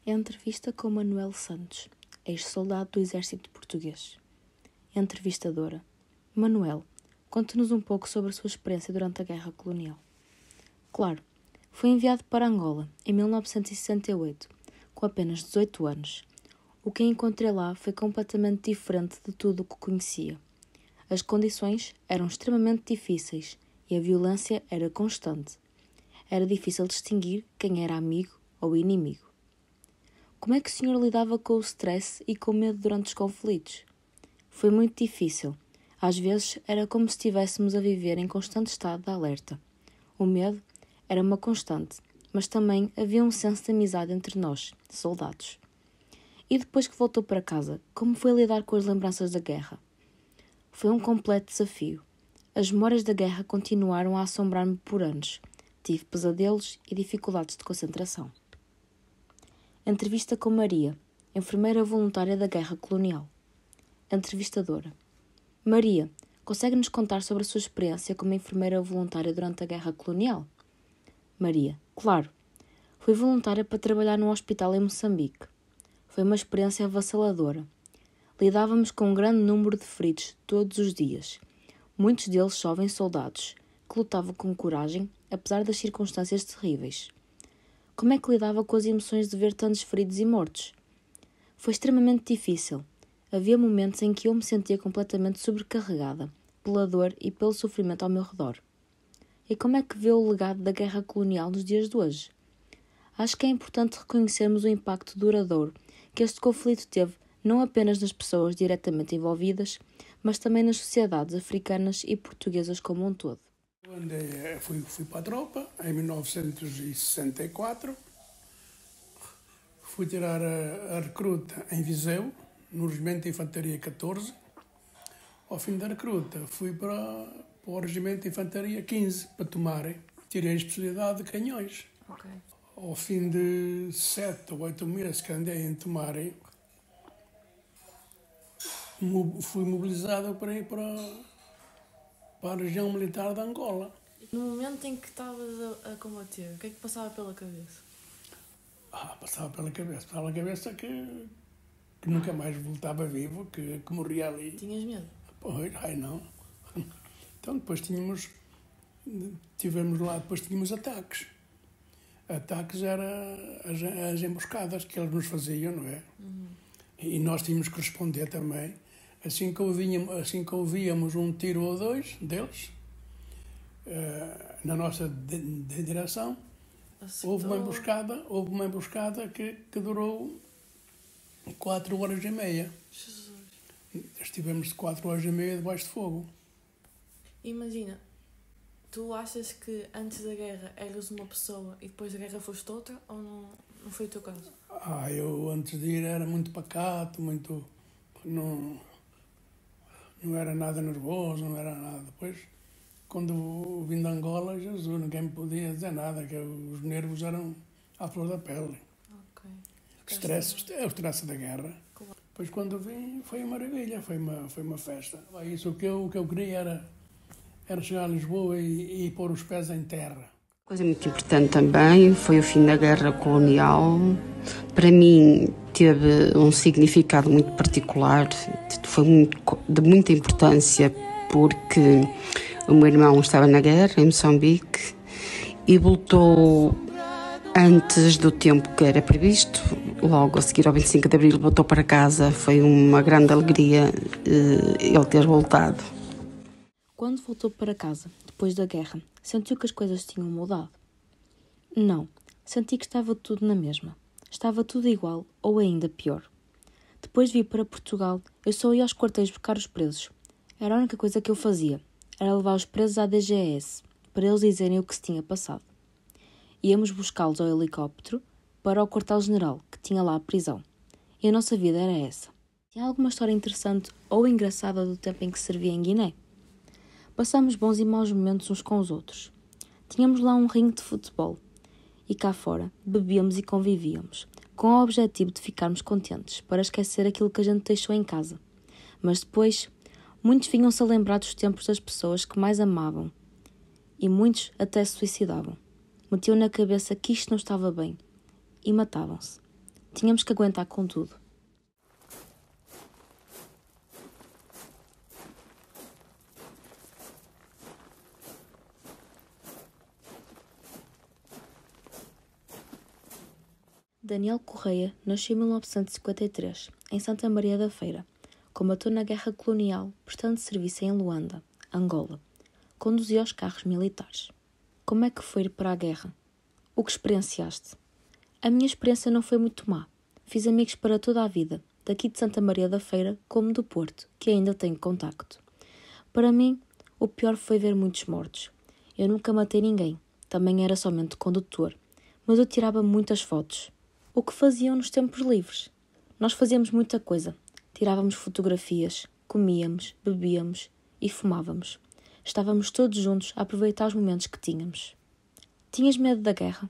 Entrevista com Manuel Santos, ex-soldado do Exército Português. Entrevistadora: Manuel, conte-nos um pouco sobre a sua experiência durante a Guerra Colonial. Claro, fui enviado para Angola em 1968, com apenas 18 anos. O que encontrei lá foi completamente diferente de tudo o que conhecia. As condições eram extremamente difíceis e a violência era constante. Era difícil distinguir quem era amigo ou inimigo. Como é que o senhor lidava com o stress e com o medo durante os conflitos? Foi muito difícil. Às vezes era como se estivéssemos a viver em constante estado de alerta. O medo era uma constante, mas também havia um senso de amizade entre nós, soldados. E depois que voltou para casa, como foi lidar com as lembranças da guerra? Foi um completo desafio. As memórias da guerra continuaram a assombrar-me por anos. Tive pesadelos e dificuldades de concentração. Entrevista com Maria, enfermeira voluntária da Guerra Colonial. Entrevistadora: Maria, consegue-nos contar sobre a sua experiência como enfermeira voluntária durante a Guerra Colonial? Maria: Claro. Fui voluntária para trabalhar num hospital em Moçambique. Foi uma experiência avassaladora. Lidávamos com um grande número de feridos todos os dias. Muitos deles jovens soldados, que lutavam com coragem, apesar das circunstâncias terríveis. Como é que lidava com as emoções de ver tantos feridos e mortos? Foi extremamente difícil. Havia momentos em que eu me sentia completamente sobrecarregada, pela dor e pelo sofrimento ao meu redor. E como é que vê o legado da guerra colonial nos dias de hoje? Acho que é importante reconhecermos o impacto duradouro que este conflito teve não apenas nas pessoas diretamente envolvidas, mas também nas sociedades africanas e portuguesas como um todo. Fui para a tropa em 1964, fui tirar a recruta em Viseu, no Regimento de Infantaria 14. Ao fim da recruta fui para o Regimento de Infantaria 15 para tomarem. Tirei a especialidade de canhões. Okay. Ao fim de 7 ou 8 meses que andei em tomarem, fui mobilizado para ir para a região militar de Angola. No momento em que estavas a combater, o que é que passava pela cabeça? Passava pela cabeça que nunca mais voltava vivo, que morria ali. Tinhas medo? Pois, não. Então depois tínhamos ataques. Ataques eram as emboscadas que eles nos faziam, não é? Uhum. E nós tínhamos que responder também. Assim que ouvíamos um tiro ou dois deles, na nossa direção, houve uma emboscada que durou 4 horas e meia. Jesus. Estivemos 4 horas e meia debaixo de fogo. Imagina, tu achas que antes da guerra eras uma pessoa e depois da guerra foste outra, ou não foi o teu caso? Eu antes de ir era muito pacato, não era nada nervoso, não era nada. Depois, quando vim de Angola, Jesus, ninguém me podia dizer nada, que os nervos eram à flor da pele. Ok. O stress da guerra. Claro. Depois, quando vim, foi uma maravilha, foi uma festa. Isso, o que eu queria era chegar a Lisboa e pôr os pés em terra. Coisa muito importante também foi o fim da Guerra Colonial. Para mim teve um significado muito particular, foi de muita importância, porque o meu irmão estava na guerra em Moçambique e voltou antes do tempo que era previsto. Logo a seguir ao 25 de Abril voltou para casa. Foi uma grande alegria ele ter voltado. Quando voltou para casa, depois da guerra, sentiu que as coisas tinham mudado? Não, senti que estava tudo na mesma. Estava tudo igual, ou ainda pior. Depois de vir para Portugal, eu só ia aos quartéis buscar os presos. Era a única coisa que eu fazia. Era levar os presos à DGS, para eles dizerem o que se tinha passado. Íamos buscá-los ao helicóptero para o quartel-general, que tinha lá a prisão. E a nossa vida era essa. Tinha alguma história interessante ou engraçada do tempo em que servia em Guiné? Passámos bons e maus momentos uns com os outros. Tínhamos lá um ringue de futebol. E cá fora, bebíamos e convivíamos, com o objetivo de ficarmos contentes, para esquecer aquilo que a gente deixou em casa. Mas depois, muitos vinham-se a lembrar dos tempos das pessoas que mais amavam. E muitos até se suicidavam. Metiam na cabeça que isto não estava bem. E matavam-se. Tínhamos que aguentar com tudo. Daniel Correia nasceu em 1953, em Santa Maria da Feira. Combateu na Guerra Colonial, prestando serviço em Luanda, Angola. Conduzia os carros militares. Como é que foi ir para a guerra? O que experienciaste? A minha experiência não foi muito má. Fiz amigos para toda a vida, daqui de Santa Maria da Feira como do Porto, que ainda tenho contacto. Para mim, o pior foi ver muitos mortos. Eu nunca matei ninguém, também era somente condutor, mas eu tirava muitas fotos. O que faziam nos tempos livres? Nós fazíamos muita coisa. Tirávamos fotografias, comíamos, bebíamos e fumávamos. Estávamos todos juntos a aproveitar os momentos que tínhamos. Tinhas medo da guerra?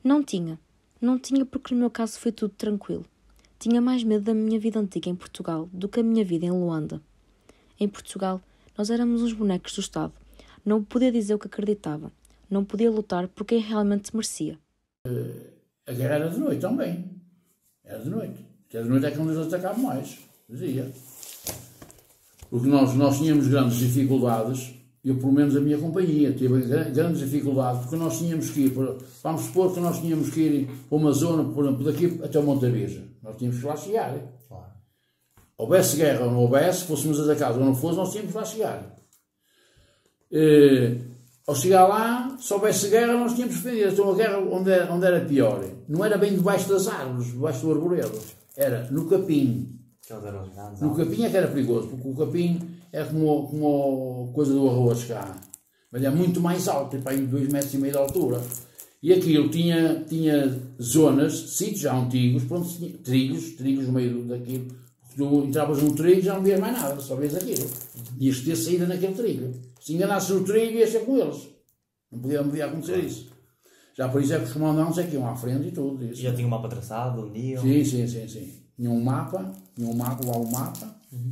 Não tinha. Não tinha porque no meu caso foi tudo tranquilo. Tinha mais medo da minha vida antiga em Portugal do que a minha vida em Luanda. Em Portugal, nós éramos uns bonecos do Estado. Não podia dizer o que acreditava. Não podia lutar por quem realmente merecia. A guerra era de noite também. Era de noite. Era de noite é que nos atacavam mais. Dizia. Porque nós tínhamos grandes dificuldades, eu pelo menos a minha companhia teve grandes dificuldades, porque nós tínhamos que ir, vamos supor que nós tínhamos que ir para uma zona, por exemplo, daqui até o Monte da Virgem. Nós tínhamos que lá chegar. Claro. Houvesse guerra ou não houvesse, fôssemos atacados ou não fosse, nós tínhamos que lá chegar. Ao chegar lá, se houvesse guerra, nós tínhamos que defender. Então a guerra onde era pior, não era bem debaixo das árvores, debaixo do arvoredo, era no capim. No capim é que era perigoso, porque o capim é como a coisa do arroz cá. Mas é muito mais alto, tem para aí 2,5 metros de altura. E aquilo tinha zonas, sítios já antigos, pronto, trilhos no meio daquilo. Tu entravas num trilho e já não vias mais nada, só vias aquilo. Ias ter saída naquele trilho. Se enganasses no trilho, ias ser com eles. Não podia acontecer isso. Já por isso é que os comandantes é que iam à frente e tudo isso. E já tinha um mapa traçado, onde iam? Sim. Tinha um mapa,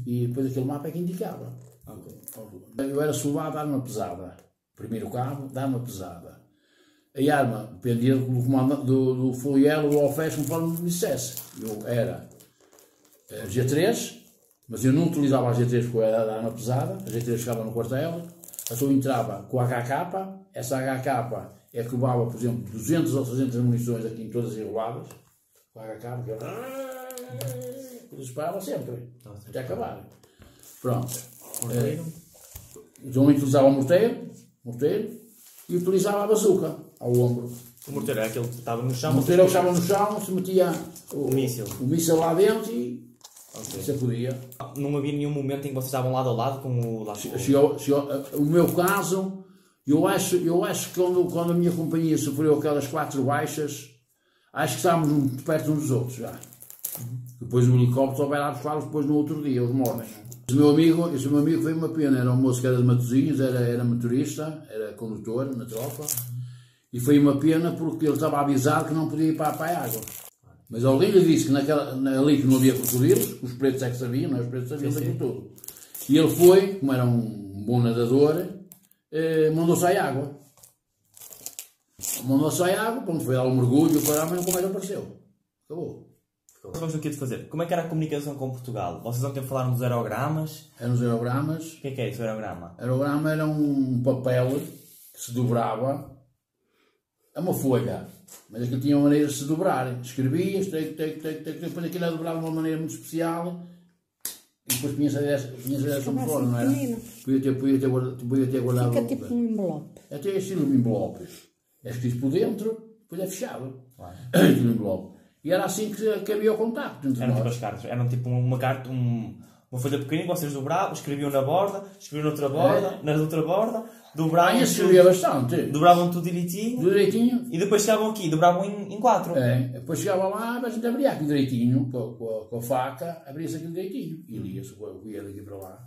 e depois aquele mapa é que indicava. Okay. Eu era soldado de arma pesada. Primeiro cabo, de arma pesada. A arma dependia do folielo, do alfés, conforme me dissesse. Eu era G3, mas eu não utilizava a G3 porque era da arma pesada. A G3 ficava no quartel. Eu entrava com a HK. Essa HK é que levava, por exemplo, 200 ou 300 munições aqui em todas enroladas. Com a HK, porque eu disparava sempre, até acabar. Pronto. Então eu utilizava o morteiro e utilizava a bazuca ao ombro. O morteiro é aquele que estava no chão? O morteiro é que estava no chão, se metia o míssil lá dentro e você podia. Não havia nenhum momento em que vocês estavam lado a lado com o lado? O meu caso, eu acho que quando a minha companhia sofreu aquelas 4 baixas, acho que estávamos muito perto uns dos outros já. Depois o helicóptero vai lá buscá-los depois no outro dia, os mortos. Esse meu amigo foi uma pena, era um moço que era de Matosinhos, era motorista, era condutor na tropa, e foi uma pena porque ele estava avisado que não podia ir para a água. Mas alguém lhe disse que ali que não havia crocodilos, os pretos é que sabiam, não é? Os pretos sabiam daquilo tudo. E ele foi, como era um bom nadador, mandou-se à água. Mandou-se à água, quando foi dar um mergulho, mas nunca mais apareceu. Acabou. Vamos aqui de fazer. Como é que era a comunicação com Portugal? Vocês ontem falaram dos aerogramas. Eram os aerogramas. O que é isso, aerograma? Aerograma era um papel que se dobrava. É uma folha. Mas aquilo tinha uma maneira de se dobrar. Escrevias, depois aquilo era dobrado de uma maneira muito especial. E depois punha-se a dessa forma, não era? Podia ter guardado. Fica tipo um envelope. Até estilo de envelopes. É escrito por dentro, depois é fechado. Estilo envelope. E era assim que havia o contacto entre nós. Tipo as cartas. Eram tipo uma carta, uma folha pequenina, vocês dobravam, escreviam na borda, escreviam noutra borda, na outra borda, dobravam. Escrevia bastante. Dobravam tudo direitinho. E depois chegavam aqui, dobravam em 4. Depois chegava lá, mas a gente abria aqui direitinho, com a faca, abria-se aqui direitinho. E lia-se o que ia daqui para lá.